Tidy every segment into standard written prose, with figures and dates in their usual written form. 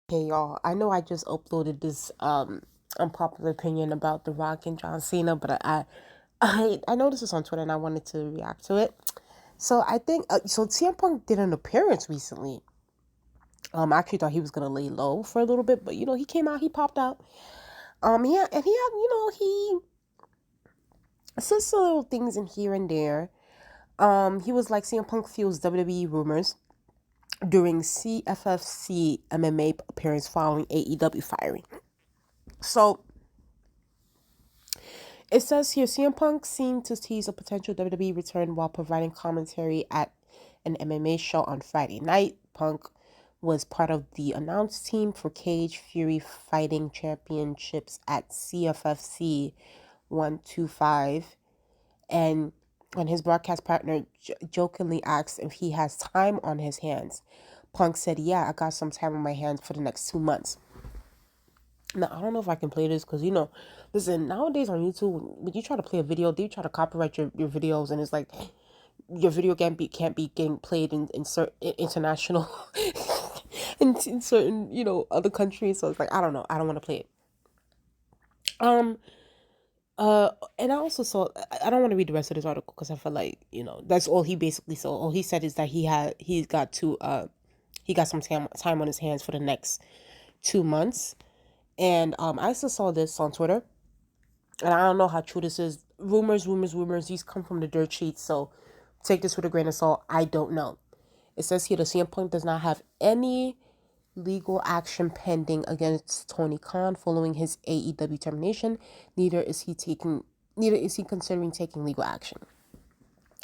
Hey y'all, I know I just uploaded this unpopular opinion about The Rock and John Cena, but I noticed this on Twitter and I wanted to react to it. So I think CM Punk did an appearance recently. I actually thought he was gonna lay low for a little bit, but he came out, he popped out. He had he said some little things in here and there. He was like CM Punk fuels WWE rumors during CFFC MMA appearance following AEW firing. So it says here CM Punk seemed to tease a potential WWE return while providing commentary at an MMA show on Friday night. Punk was part of the announced team for Cage Fury Fighting Championships at CFFC 125. And when his broadcast partner jokingly asked if he has time on his hands, Punk said, "Yeah, I got some time on my hands for the next 2 months." Now, I don't know if I can play this because, listen, nowadays on YouTube, when you try to play a video, they try to copyright your videos, and it's like your video can't be getting played in certain international in certain other countries. So it's like I don't know, I don't want to play it. Um. And I also saw. I don't want to read the rest of this article because I feel like that's all he basically saw. All he said is that he got some time on his hands for the next 2 months. And I also saw this on Twitter, and I don't know how true this is. Rumors, rumors, rumors. These come from the dirt sheets, so take this with a grain of salt. I don't know. It says here the CM Punk does not have any legal action pending against Tony Khan following his AEW termination. Neither is he taking. Neither is he considering taking legal action.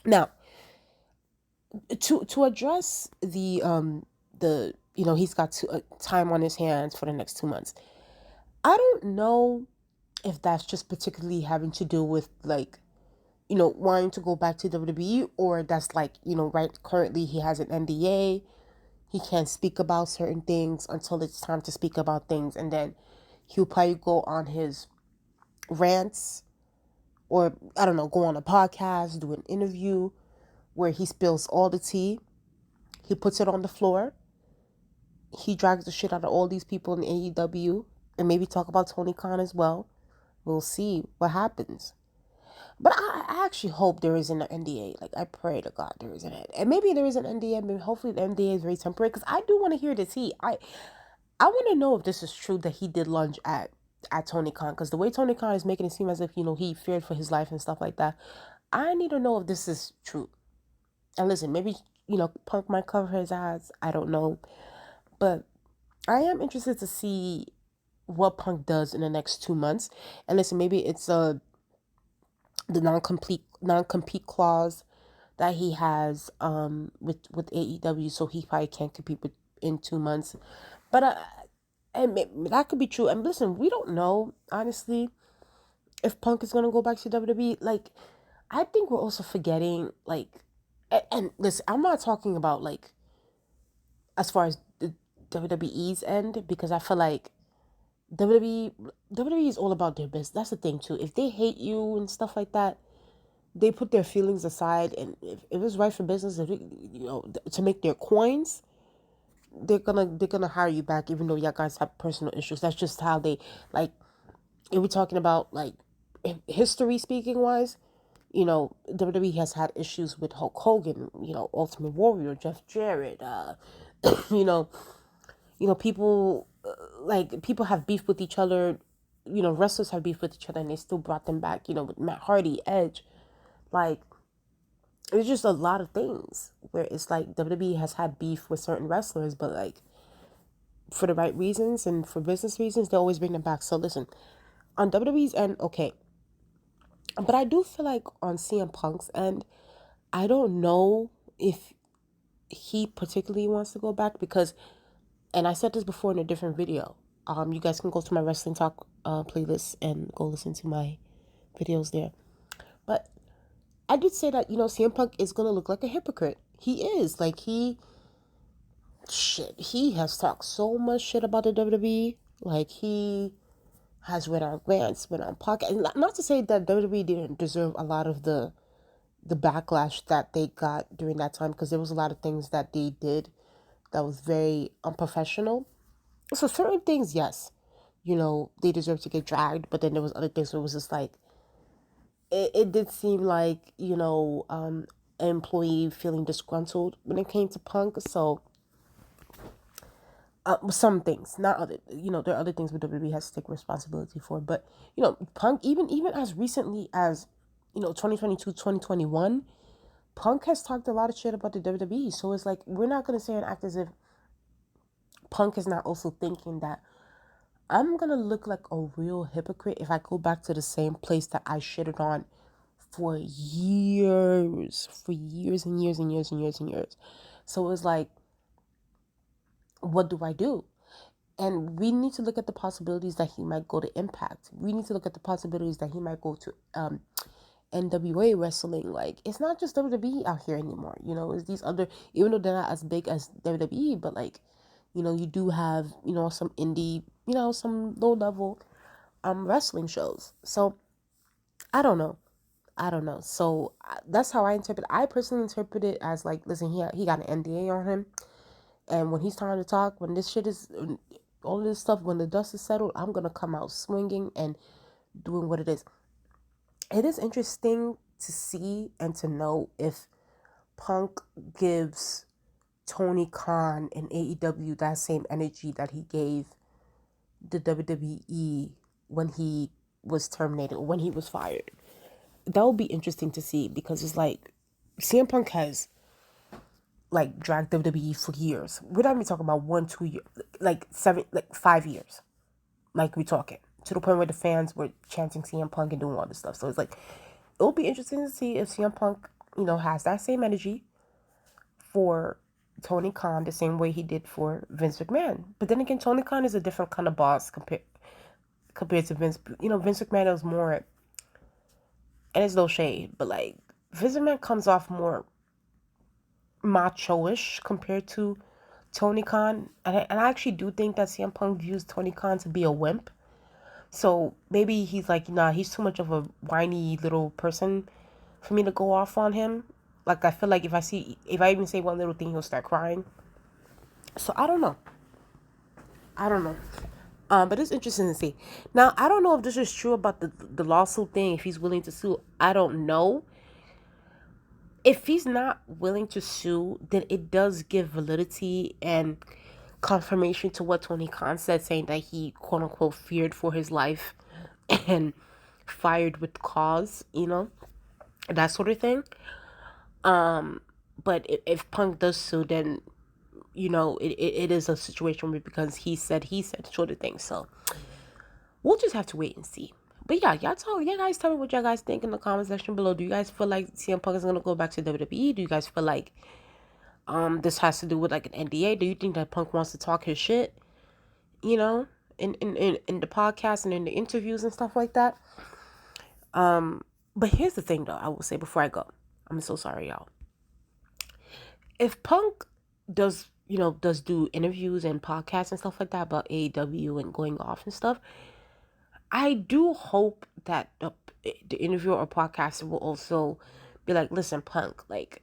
Now, to address the he's got time on his hands for the next 2 months. I don't know if that's just particularly having to do with like wanting to go back to WWE, or that's like right currently he has an NDA. He can't speak about certain things until it's time to speak about things, and then he'll probably go on his rants, or I don't know, go on a podcast, do an interview where he spills all the tea. He puts it on the floor. He drags the shit out of all these people in AEW, and maybe talk about Tony Khan as well. We'll see what happens. But I actually hope there isn't an NDA. Like, I pray to God there isn't it. And maybe there is an NDA. Maybe hopefully the NDA is very temporary. Because I do want to hear the tea. I want to know if this is true that he did lunge at Tony Khan. Because the way Tony Khan is making it seem as if, he feared for his life and stuff like that. I need to know if this is true. And listen, maybe, Punk might cover his ass. I don't know. But I am interested to see what Punk does in the next 2 months. And listen, maybe it's the non-compete clause that he has with AEW, so he probably can't compete with in 2 months. But and that could be true. And listen, we don't know honestly if Punk is gonna go back to WWE. Like, I think we're also forgetting like, and listen, I'm not talking about like as far as the WWE's end, because I feel like WWE is all about their business. That's the thing too. If they hate you and stuff like that, they put their feelings aside, and if it's right for business, if to make their coins, they're gonna hire you back, even though y'all guys have personal issues. That's just how they like. If we're talking about like history speaking wise, WWE has had issues with Hulk Hogan, Ultimate Warrior, Jeff Jarrett, you know, people like people have beef with each other. Wrestlers have beef with each other, and they still brought them back. With Matt Hardy, Edge, like it's just a lot of things where it's like WWE has had beef with certain wrestlers, but like for the right reasons and for business reasons, they always bring them back. So listen, on WWE's end, okay, but I do feel like on CM Punk's end, I don't know if he particularly wants to go back because, and I said this before in a different video. You guys can go to my wrestling talk playlist and go listen to my videos there. But I did say that CM Punk is gonna look like a hypocrite. He is like he has talked so much shit about the WWE. Like he has went on rants, went on podcast. And not to say that WWE didn't deserve a lot of the backlash that they got during that time, because there was a lot of things that they did that was very unprofessional. So certain things, yes, they deserve to get dragged, but then there was other things where it was just like it did seem like, an employee feeling disgruntled when it came to Punk. So some things, not other, there are other things where WWE has to take responsibility for. But Punk, even as recently as 2022, 2021, Punk has talked a lot of shit about the WWE. So it's like we're not gonna say and act as if Punk is not also thinking that I'm gonna look like a real hypocrite if I go back to the same place that I shitted on for years and years and years and years and years. So it's like, what do I do? And we need to look at the possibilities that he might go to Impact. We need to look at the possibilities that he might go to NWA wrestling. Like, it's not just WWE out here anymore. It's these other, even though they're not as big as WWE, but like, you do have, some indie, some low level wrestling shows. So I don't know. I don't know. So that's how I interpret. I personally interpret it as like, listen, he got an NDA on him, and when he's time to talk, when this shit is all this stuff, when the dust is settled, I'm gonna come out swinging and doing what it is. It is interesting to see and to know if Punk gives Tony Khan and AEW that same energy that he gave the WWE when he was terminated, when he was fired. That would be interesting to see, because it's like CM Punk has like dragged WWE for years. We're not even talking about 1 2 years, like 5 years. Like we talking to the point where the fans were chanting CM Punk and doing all this stuff. So it's like it'll be interesting to see if CM Punk, has that same energy for Tony Khan the same way he did for Vince McMahon. But then again, Tony Khan is a different kind of boss compared to Vince. Vince McMahon is more, and it's no shade, but like Vince McMahon comes off more macho-ish compared to Tony Khan. And I actually do think that CM Punk views Tony Khan to be a wimp. So maybe he's like, nah, he's too much of a whiny little person for me to go off on him. Like, I feel like if I even say one little thing, he'll start crying. So I don't know. I don't know. But it's interesting to see. Now, I don't know if this is true about the lawsuit thing, if he's willing to sue. I don't know. If he's not willing to sue, then it does give validity and confirmation to what Tony Khan said, saying that he quote unquote feared for his life and fired with cause, that sort of thing. But if Punk does sue, then it is a situation where, because he said sort of thing. So we'll just have to wait and see. But yeah, you guys tell me what y'all guys think in the comment section below. Do you guys feel like CM Punk is gonna go back to WWE? Do you guys feel like this has to do with like an NDA? Do you think that Punk wants to talk his shit? In the podcast and in the interviews and stuff like that. But here's the thing though, I will say before I go. I'm so sorry, y'all. If Punk does do interviews and podcasts and stuff like that about AEW and going off and stuff, I do hope that the interviewer or podcaster will also be like, listen, Punk, like,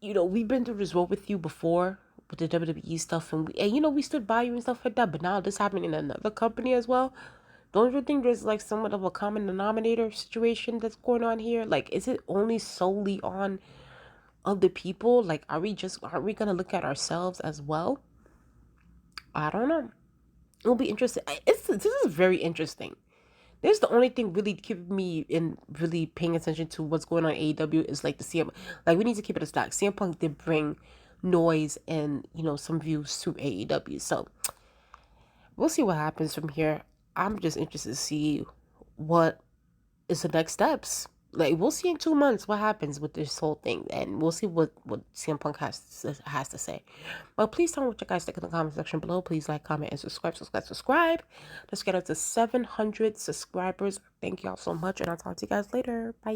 we've been through this road with you before with the WWE stuff, and we stood by you and stuff like that, but now this happened in another company as well. Don't you think there's like somewhat of a common denominator situation that's going on here? Like, is it only solely on other people? Like, aren't we gonna look at ourselves as well? I don't know. It'll be interesting. This is very interesting. This is the only thing really keeping me in really paying attention to what's going on in AEW is like the CM. Like, we need to keep it a stack. CM Punk did bring noise and some views to AEW. So we'll see what happens from here. I'm just interested to see what is the next steps. Like, we'll see in 2 months what happens with this whole thing, and we'll see what CM Punk has to say. Well, please tell me what you guys think in the comment section below. Please like, comment, and subscribe. Let's get up to 700 subscribers. Thank y'all so much, and I'll talk to you guys later. Bye.